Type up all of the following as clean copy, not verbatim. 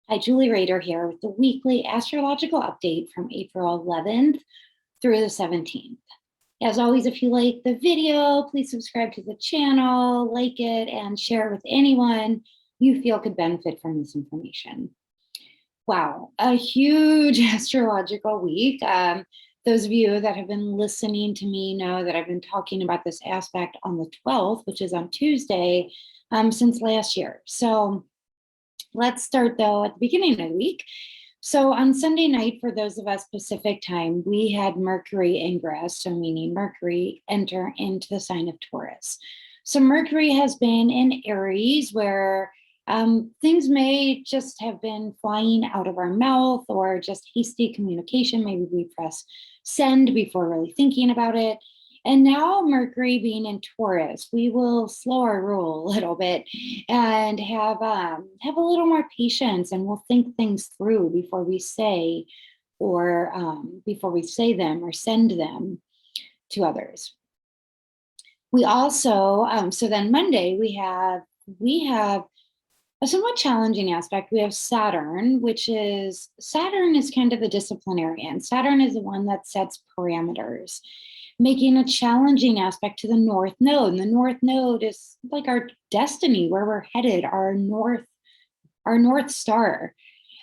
Hi, Julie Rader here with the weekly astrological update from April 11th through the 17th. As always, if you like the video, please subscribe to the channel, like it, and share it with anyone you feel could benefit from this information. Wow, a huge astrological week. Those of you that have been listening to me know that I've been talking about this aspect on the 12th, which is on Tuesday, since last year. So let's start though at the beginning of the week. So on Sunday night, for those of us Pacific time, we had Mercury ingress, so meaning Mercury enter into the sign of Taurus. So Mercury has been in Aries, where things may just have been flying out of our mouth or just hasty communication. Maybe we press send before really thinking about it. And now Mercury being in Taurus, we will slow our roll a little bit and have a little more patience, and we'll think things through before we say them or send them to others. We also so then Monday we have a somewhat challenging aspect. We have Saturn, Saturn is kind of the disciplinarian. Saturn is the one that sets parameters, making a challenging aspect to the North Node. And the North Node is like our destiny, where we're headed, our North Star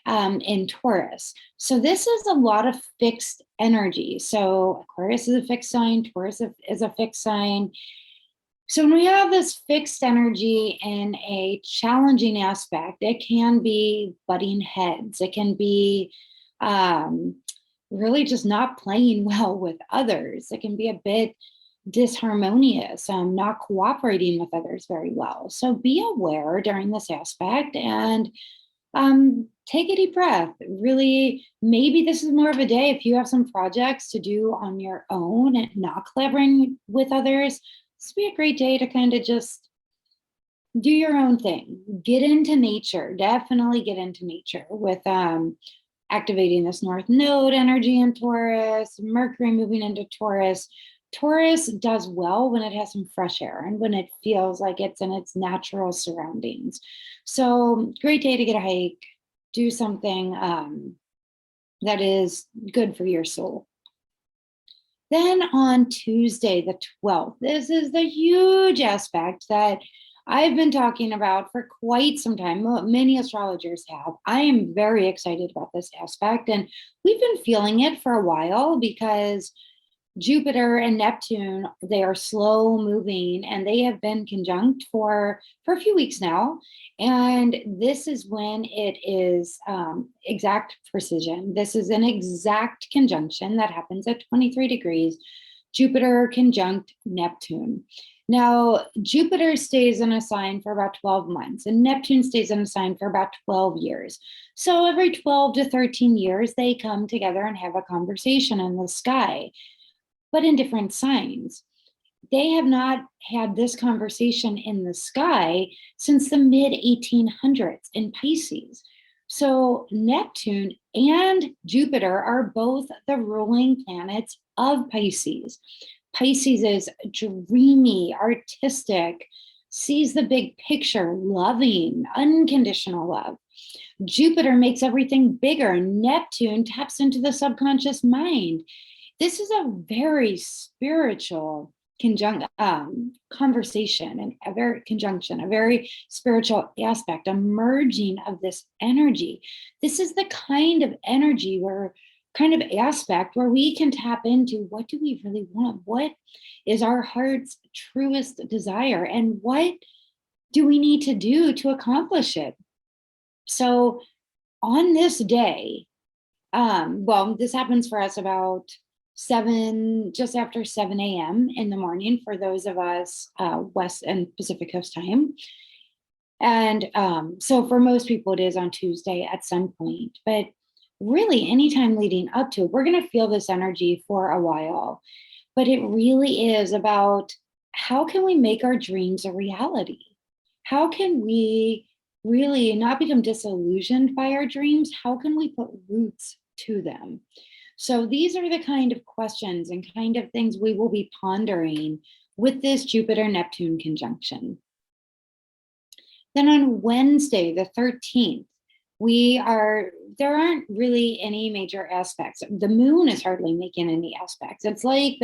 in Taurus. So this is a lot of fixed energy. So Aquarius is a fixed sign, Taurus is a fixed sign. So when we have this fixed energy in a challenging aspect, it can be butting heads. It can be really just not playing well with others. It can be a bit disharmonious, not cooperating with others very well. So be aware during this aspect and take a deep breath. Really, maybe this is more of a day if you have some projects to do on your own and not collaborating with others. This would be a great day to kind of just do your own thing. Get into nature. Definitely get into nature with activating this North Node energy in Taurus, Mercury moving into Taurus. Taurus does well when it has some fresh air and when it feels like it's in its natural surroundings. So great day to get a hike, do something that is good for your soul. Then on Tuesday, the 12th, this is the huge aspect that I've been talking about for quite some time. Many astrologers have. I am very excited about this aspect, and we've been feeling it for a while because Jupiter and Neptune, they are slow moving and they have been conjunct for a few weeks now. And this is when it is exact precision. This is an exact conjunction that happens at 23 degrees, Jupiter conjunct Neptune. Now, Jupiter stays in a sign for about 12 months and Neptune stays in a sign for about 12 years. So every 12 to 13 years, they come together and have a conversation in the sky, but in different signs. They have not had this conversation in the sky since the mid 1800s in Pisces. So Neptune and Jupiter are both the ruling planets of Pisces. Pisces is dreamy, artistic, sees the big picture, loving, unconditional love. Jupiter makes everything bigger. Neptune taps into the subconscious mind. This is a very spiritual conversation and a very spiritual aspect, a merging of this energy. This is the kind of aspect where we can tap into what do we really want? What is our heart's truest desire? And what do we need to do to accomplish it? So on this day, this happens for us about just after 7 a.m. in the morning for those of us West and Pacific Coast time. And so for most people, it is on Tuesday at some point. But really, anytime leading up to it, we're going to feel this energy for a while. But it really is about how can we make our dreams a reality? How can we really not become disillusioned by our dreams? How can we put roots to them? So these are the kind of questions and kind of things we will be pondering with this Jupiter-Neptune conjunction. Then on Wednesday, the 13th, There aren't really any major aspects. The moon is hardly making any aspects. It's like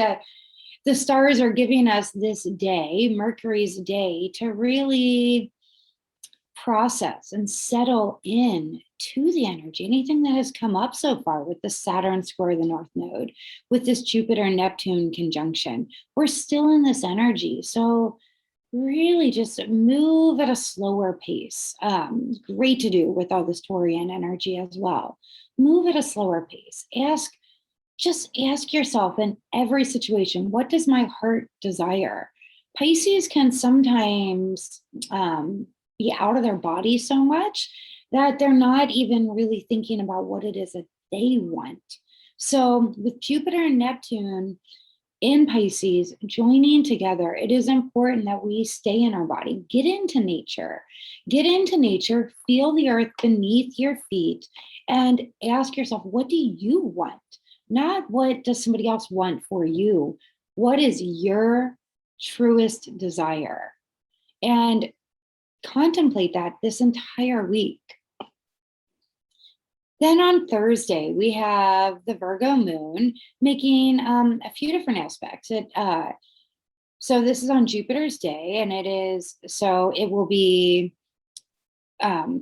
the stars are giving us this day, Mercury's day, to really process and settle in to the energy. Anything that has come up so far with the Saturn square the North Node, with this Jupiter Neptune conjunction, we're still in this energy. So really just move at a slower pace. Great to do with all this Taurian energy as well. Move at a slower pace. Just ask yourself in every situation, what does my heart desire? Pisces can sometimes be out of their body so much that they're not even really thinking about what it is that they want. So with Jupiter and Neptune in Pisces joining together, it is important that we stay in our body, get into nature, feel the earth beneath your feet, and ask yourself, what do you want? Not what does somebody else want for you? What is your truest desire? And contemplate that this entire week. Then on Thursday, we have the Virgo moon making a few different aspects. So this is on Jupiter's day, and it will be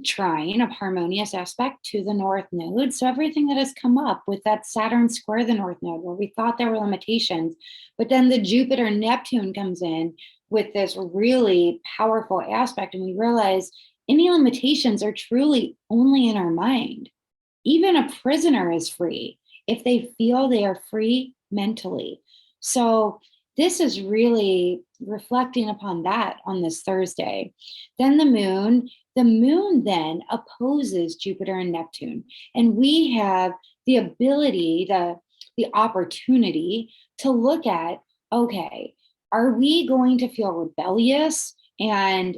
trine, a harmonious aspect to the North Node. So everything that has come up with that Saturn square the North Node, where we thought there were limitations, but then the Jupiter Neptune comes in with this really powerful aspect, and we realize any limitations are truly only in our mind. Even a prisoner is free if they feel they are free mentally. So this is really reflecting upon that on this Thursday. Then the moon then opposes Jupiter and Neptune. And we have the ability, the opportunity to look at, okay, are we going to feel rebellious and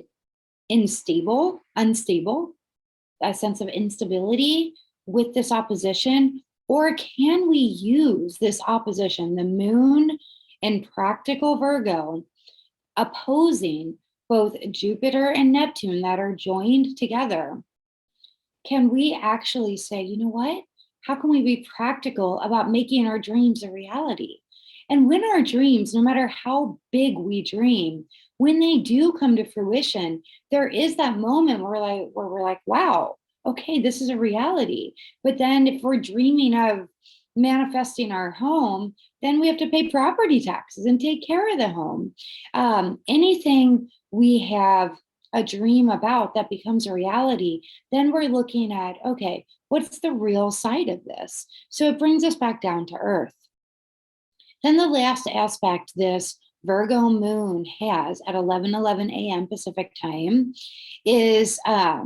unstable, a sense of instability with this opposition? Or can we use this opposition, the moon and practical Virgo, opposing both Jupiter and Neptune that are joined together? Can we actually say, you know what? How can we be practical about making our dreams a reality? And when our dreams, no matter how big we dream, when they do come to fruition, there is that moment where we're like, wow, okay, this is a reality. But then if we're dreaming of manifesting our home, then we have to pay property taxes and take care of the home. Anything we have a dream about that becomes a reality, then we're looking at, okay, what's the real side of this? So it brings us back down to earth. Then the last aspect this Virgo moon has at 11:11 a.m. Pacific time is a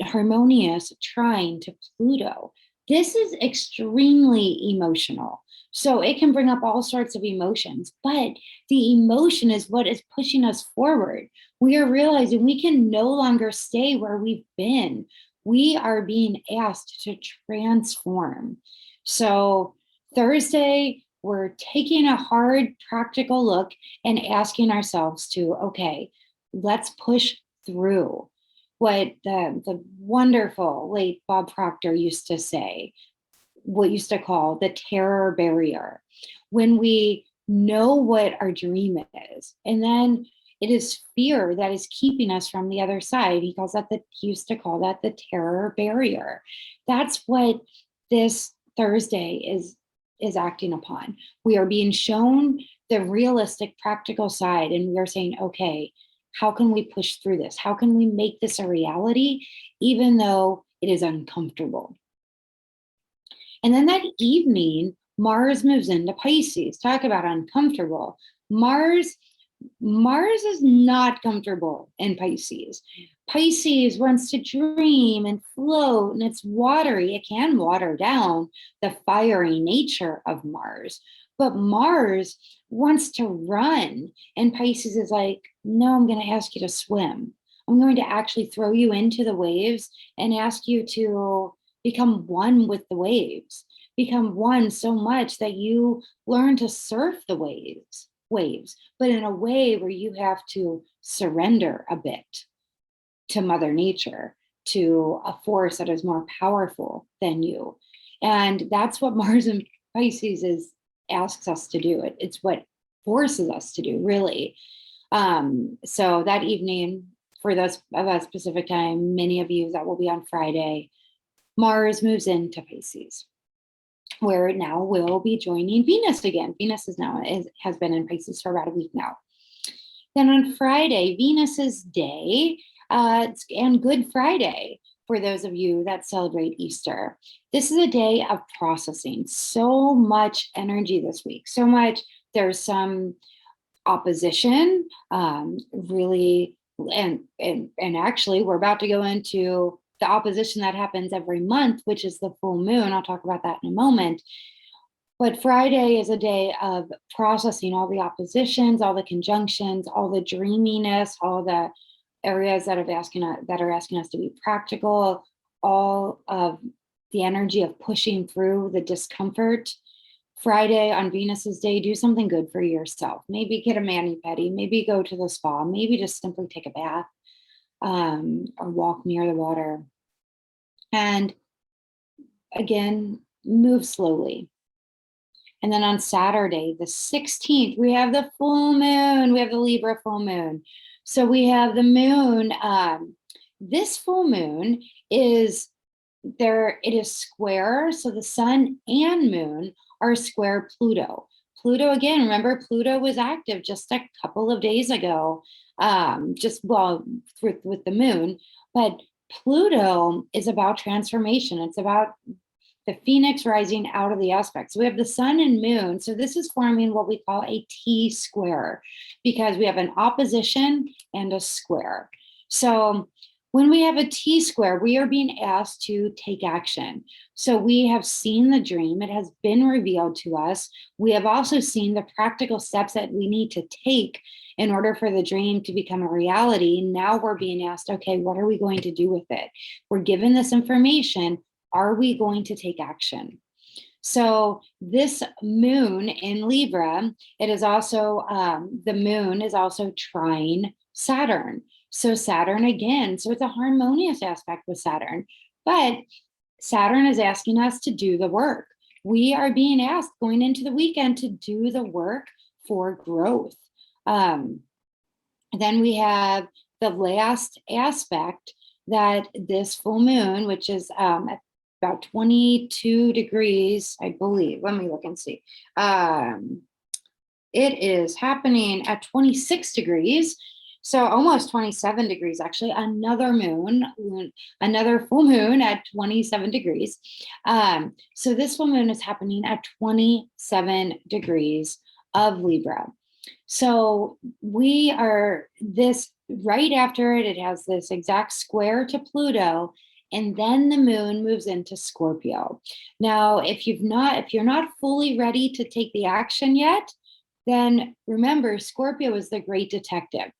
harmonious trine to Pluto. This is extremely emotional. So it can bring up all sorts of emotions, but the emotion is what is pushing us forward. We are realizing we can no longer stay where we've been. We are being asked to transform. So Thursday, we're taking a hard practical look and asking ourselves to, okay, let's push through. What the wonderful late Bob Proctor used to say, what used to call the terror barrier. When we know what our dream is, and then it is fear that is keeping us from the other side. He used to call that the terror barrier. That's what this Thursday is acting upon. We are being shown the realistic, practical side, and we are saying, okay, how can we push through this? How can we make this a reality, even though it is uncomfortable? And then that evening, Mars moves into Pisces. Talk about uncomfortable. Mars is not comfortable in Pisces. Pisces wants to dream and float, and it's watery. It can water down the fiery nature of Mars. But Mars wants to run. And Pisces is like, no, I'm going to ask you to swim. I'm going to actually throw you into the waves and ask you to become one with the waves. Become one so much that you learn to surf the waves, but in a way where you have to surrender a bit to Mother Nature, to a force that is more powerful than you. And that's what Mars in Pisces asks us to do. It's what forces us to do, really. So that evening, for those of that specific time, many of you, that will be on Friday, Mars moves into Pisces, where it now will be joining Venus again. Venus has been in Pisces for about a week now. Then on Friday, Venus's day, and Good Friday, for those of you that celebrate Easter. This is a day of processing. So much energy this week. So much. There's some opposition, really, and actually, we're about to go into the opposition that happens every month, which is the full moon. I'll talk about that in a moment. But Friday is a day of processing all the oppositions, all the conjunctions, all the dreaminess, all the areas that are asking us to be practical, all of the energy of pushing through the discomfort. Friday on Venus's day, do something good for yourself. Maybe get a mani-pedi, maybe go to the spa, maybe just simply take a bath, or walk near the water. And again, move slowly. And then on Saturday, the 16th, we have the full moon. We have the Libra full moon. So we have the moon. This full moon is there. It is square. So the sun and moon are square Pluto. Pluto, again, remember, Pluto was active just a couple of days ago, with the moon. But Pluto is about transformation. It's about the phoenix rising out of the aspect. So we have the sun and moon. So this is forming what we call a T square, because we have an opposition and a square. So when we have a T square, we are being asked to take action. So we have seen the dream. It has been revealed to us. We have also seen the practical steps that we need to take in order for the dream to become a reality. Now we're being asked, okay, what are we going to do with it? We're given this information. Are we going to take action? So this moon in Libra, it is also, the moon is also trine Saturn. So Saturn again, so it's a harmonious aspect with Saturn, but Saturn is asking us to do the work. We are being asked going into the weekend to do the work for growth. Then we have the last aspect, that this full moon, which is at about 22 degrees, I believe. Let me look and see. It is happening at 26 degrees. So almost 27 degrees, actually. Another full moon at 27 degrees. So this full moon is happening at 27 degrees of Libra. So we are this right after it, it has this exact square to Pluto, and then the moon moves into Scorpio. Now, if you're not fully ready to take the action yet, then remember, Scorpio is the great detective.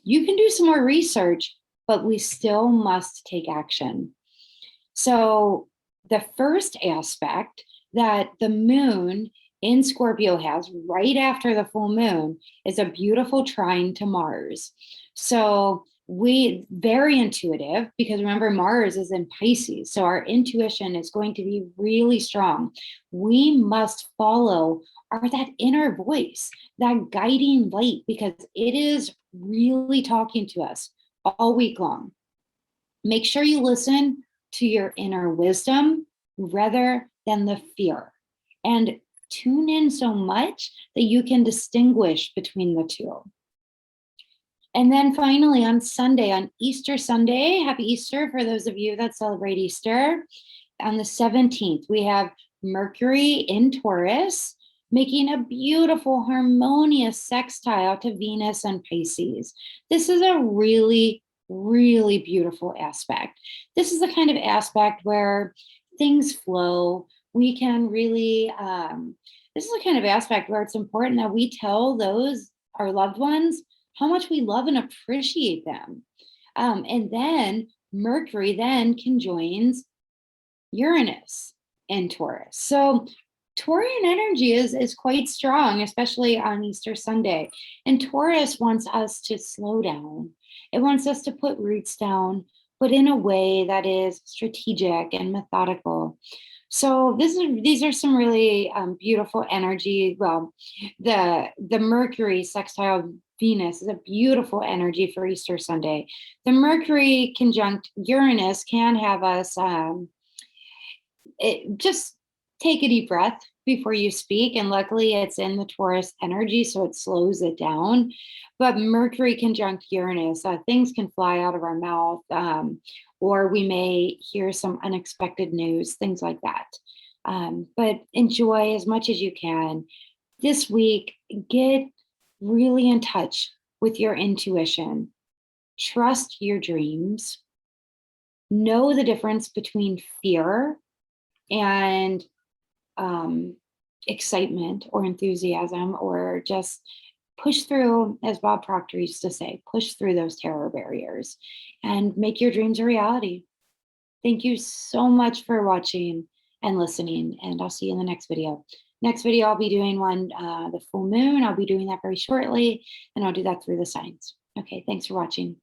You can do some more research, but we still must take action. So the first aspect that the moon in Scorpio has right after the full moon is a beautiful trine to Mars. So very intuitive, because remember, Mars is in Pisces. So our intuition is going to be really strong. We must follow that inner voice, that guiding light, because it is really talking to us all week long. Make sure you listen to your inner wisdom rather than the fear, and tune in so much that you can distinguish between the two. And then finally on Sunday, on Easter Sunday, happy Easter for those of you that celebrate Easter. On the 17th, we have Mercury in Taurus, making a beautiful harmonious sextile to Venus and Pisces. This is a really, really beautiful aspect. This is the kind of aspect where things flow. We can really, this is the kind of aspect where it's important that we tell our loved ones, how much we love and appreciate them. And then Mercury then conjoins Uranus in Taurus. So Taurian energy is quite strong, especially on Easter Sunday. And Taurus wants us to slow down. It wants us to put roots down, but in a way that is strategic and methodical. So these are some really beautiful energy. Well, the Mercury sextile Venus is a beautiful energy for Easter Sunday. The Mercury conjunct Uranus can have us just take a deep breath before you speak. And luckily, it's in the Taurus energy, so it slows it down. But Mercury conjunct Uranus, things can fly out of our mouth, or we may hear some unexpected news, things like that. But enjoy as much as you can. This week, get really in touch with your intuition. Trust your dreams. Know the difference between fear and excitement or enthusiasm, or just push through, as Bob Proctor used to say, push through those terror barriers and make your dreams a reality. Thank you so much for watching and listening, and I'll see you in the next video. Next video, I'll be doing one, the full moon. I'll be doing that very shortly, and I'll do that through the signs. Okay, thanks for watching.